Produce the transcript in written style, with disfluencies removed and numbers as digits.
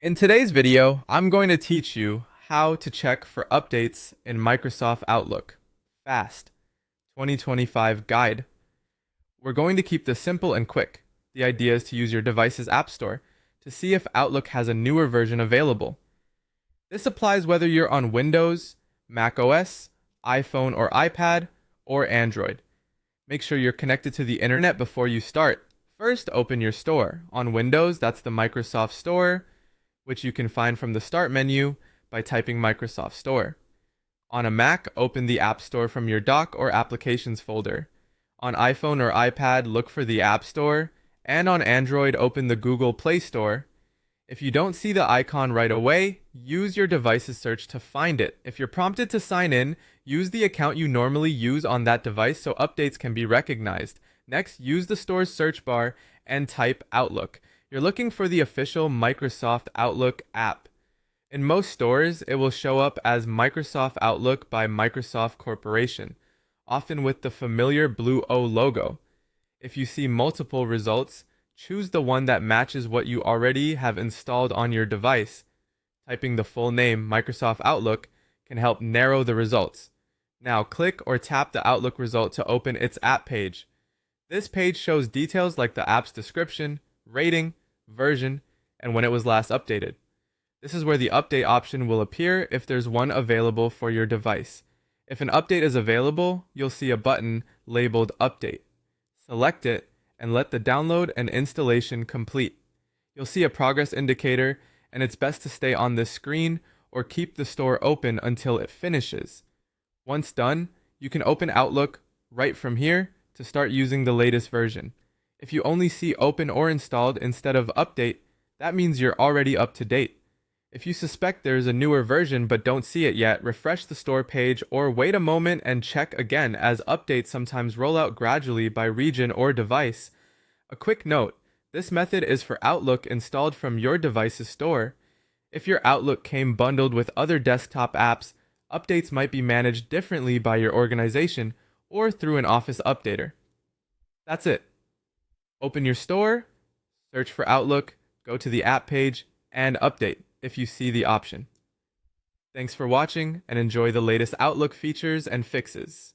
In today's video, I'm going to teach you how to check for updates in Microsoft Outlook. Fast 2025 Guide. We're going to keep this simple and quick. The idea is to use your device's App Store to see if Outlook has a newer version available. This applies whether you're on Windows, Mac OS, iPhone or iPad, or Android. Make sure you're connected to the internet before you start. First, open your store. On Windows, that's the Microsoft Store, which you can find from the Start menu by typing Microsoft Store. On a Mac, open the App Store from your Dock or Applications folder. On iPhone or iPad, look for the App Store, and on Android, open the Google Play Store. If you don't see the icon right away, use your device's search to find it. If you're prompted to sign in, use the account you normally use on that device so updates can be recognized. Next, use the store's search bar and type Outlook. You're looking for the official Microsoft Outlook app. In most stores, it will show up as Microsoft Outlook by Microsoft Corporation, often with the familiar blue O logo. If you see multiple results, choose the one that matches what you already have installed on your device. Typing the full name, Microsoft Outlook, can help narrow the results. Now click or tap the Outlook result to open its app page. This page shows details like the app's description, rating, version, and when it was last updated. This is where the update option will appear if there's one available for your device. If an update is available, you'll see a button labeled Update. Select it and let the download and installation complete. You'll see a progress indicator, and it's best to stay on this screen or keep the store open until it finishes. Once done, you can open Outlook right from here to start using the latest version. If you only see open or installed instead of update, that means you're already up to date. If you suspect there's a newer version but don't see it yet, refresh the store page or wait a moment and check again, as updates sometimes roll out gradually by region or device. A quick note, this method is for Outlook installed from your device's store. If your Outlook came bundled with other desktop apps, updates might be managed differently by your organization or through an Office updater. That's it. Open your store, search for Outlook, go to the app page, and update if you see the option. Thanks for watching and enjoy the latest Outlook features and fixes.